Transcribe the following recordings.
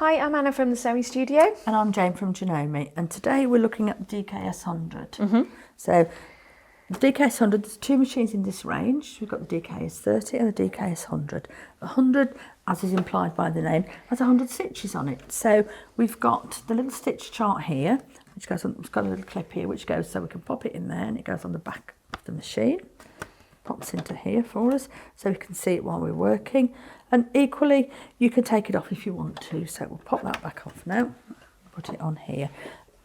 Hi, I'm Anna from the Sewing Studio. And I'm Jane from Janome, and today we're looking at the DKS100. So the DKS100, there's two machines in this range. We've got the DKS30 and the DKS100. The 100, as is implied by the name, has 100 stitches on it. So we've got the little stitch chart here, which goes on, it's got a little clip here which goes, so we can pop it in there, and it goes on the back of the machine. Pops into here for us so we can see it while we're working, and equally you can take it off if you want to, so we'll pop that back off now, put it on here.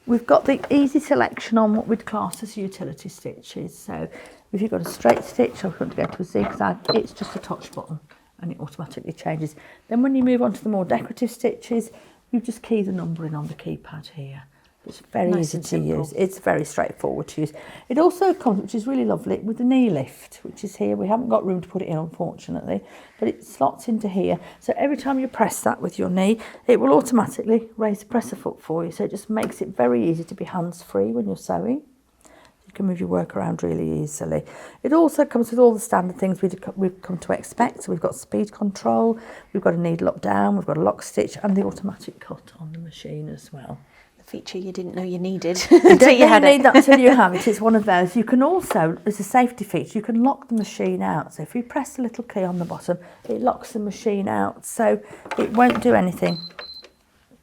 We've got the easy selection on what we'd class as utility stitches, so if you've got a straight stitch or if you want to go to a zigzag, it's just a touch button and it automatically changes. Then when you move on to the more decorative stitches, you just key the number in on the keypad here. It's very easy to use. It's very straightforward to use. It also comes, which is really lovely, with the knee lift, which is here. We haven't got room to put it in, unfortunately, but it slots into here. So every time you press that with your knee, it will automatically raise the presser foot for you. So it just makes it very easy to be hands-free when you're sewing. You can move your work around really easily. It also comes with all the standard things we've come to expect. So we've got speed control, we've got a needle up down, we've got a lock stitch, and the automatic cut on the machine as well. Feature you didn't know you needed until you had it. You need that until you have it. It's one of those. You can also, as a safety feature, you can lock the machine out. So if you press the little key on the bottom, it locks the machine out. So it won't do anything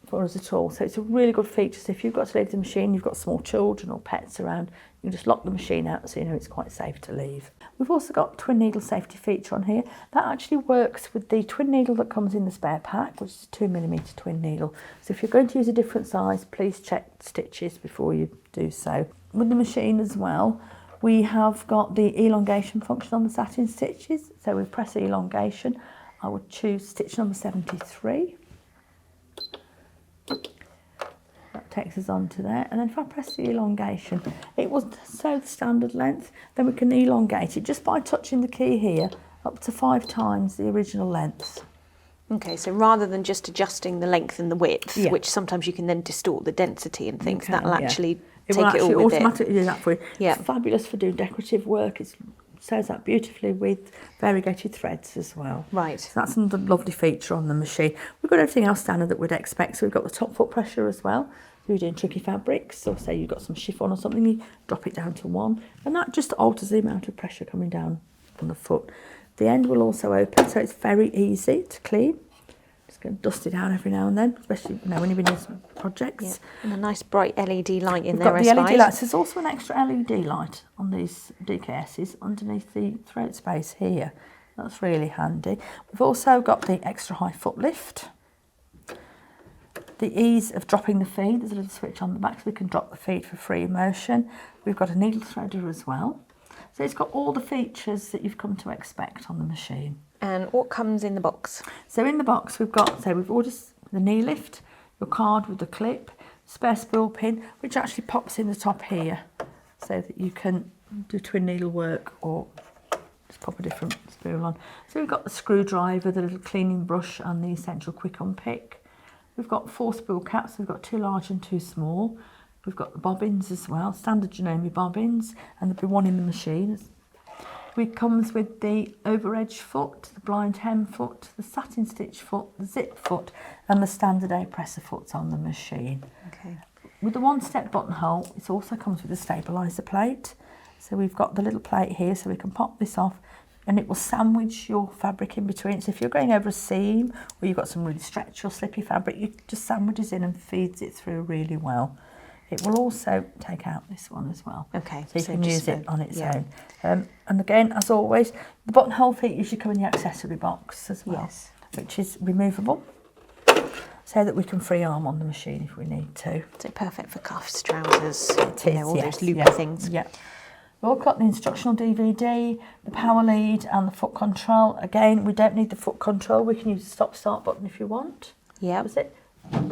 for us at all. So it's a really good feature. So if you've got to leave the machine, you've got small children or pets around, you can just lock the machine out so you know it's quite safe to leave. We've also got twin needle safety feature on here. That actually works with the twin needle that comes in the spare pack, which is a 2mm twin needle. So if you're going to use a different size, please check stitches before you do so. With the machine as well, we have got the elongation function on the satin stitches. So we press elongation. I would choose stitch number 73. That takes us on to there, and then if I press the elongation, it will sew the standard length. Then we can elongate it just by touching the key here up to 5 times the original length. Okay, so rather than just adjusting the length and the width, which sometimes you can then distort the density and things, that'll actually take it all with it. Automatically do that for you. Yeah. It's fabulous for doing decorative work. It sews that beautifully with variegated threads as well. Right. So that's another lovely feature on the machine. We've got everything else standard that we'd expect. So we've got the top foot pressure as well. If you're doing tricky fabrics, or say you've got some chiffon or something, you drop it down to 1, and that just alters the amount of pressure coming down on the foot. The end will also open, so it's very easy to clean. Just going to dust it down every now and then, especially when you've been doing some projects. Yeah. And a nice bright LED light in We've there, got the LED lights. There's also an extra LED light on these DKSs underneath the throat space here. That's really handy. We've also got the extra high foot lift. The ease of dropping the feed, there's a little switch on the back so we can drop the feed for free motion. We've got a needle threader as well. So it's got all the features that you've come to expect on the machine. And what comes in the box? So in the box we've got, we've ordered the knee lift, your card with the clip, spare spool pin, which actually pops in the top here so that you can do twin needle work or just pop a different spool on. So we've got the screwdriver, the little cleaning brush, and the essential quick unpick. We've got 4 spool caps, we've got 2 large and 2 small. We've got the bobbins as well, standard Janome bobbins, and there'll be one in the machine. It comes with the over edge foot, the blind hem foot, the satin stitch foot, the zip foot, and the standard A-presser foots on the machine. Okay. With the one-step buttonhole, it also comes with a stabiliser plate. So we've got the little plate here, so we can pop this off, and it will sandwich your fabric in between. So if you're going over a seam or you've got some really stretchy or slippy fabric, you just sandwiches in and feeds it through really well. It will also take out this one as well. Okay. So you can use it on its own. And again, as always, the buttonhole feet usually come in the accessory box as well, which is removable, so that we can free arm on the machine if we need to. So perfect for cuffs, trousers, all those loopy things. Yeah. We've all got the instructional DVD, the power lead, and the foot control. Again, we don't need the foot control. We can use the stop-start button if you want. Yeah. That's it.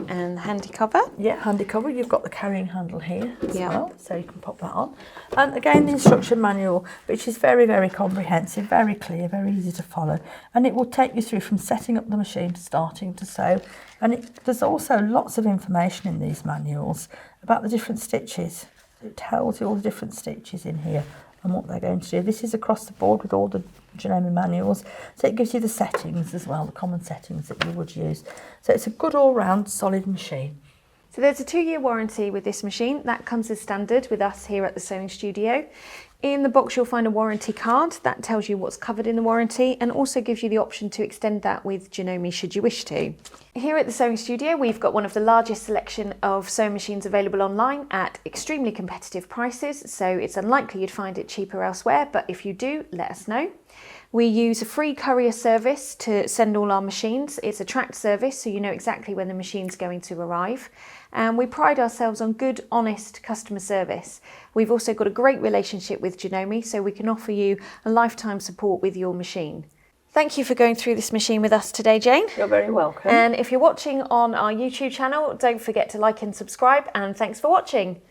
And handy cover. Yeah, handy cover. You've got the carrying handle here as well, so you can pop that on. And again, the instruction manual, which is very, very comprehensive, very clear, very easy to follow. And it will take you through from setting up the machine to starting to sew. And there's also lots of information in these manuals about the different stitches. It tells you all the different stitches in here and what they're going to do. This is across the board with all the Janome manuals, so it gives you the settings as well, the common settings that you would use. So it's a good all-round solid machine. So there's a 2-year warranty with this machine. That comes as standard with us here at the sewing studio. In the box you'll find a warranty card that tells you what's covered in the warranty and also gives you the option to extend that with Janome should you wish to. Here at the sewing studio we've got one of the largest selection of sewing machines available online at extremely competitive prices, so it's unlikely you'd find it cheaper elsewhere, but if you do, let us know. We use a free courier service to send all our machines. It's a tracked service, so you know exactly when the machine's going to arrive. And we pride ourselves on good, honest customer service. We've also got a great relationship with Janome, so we can offer you a lifetime support with your machine. Thank you for going through this machine with us today, Jane. You're very welcome. And if you're watching on our YouTube channel, don't forget to like and subscribe, and thanks for watching.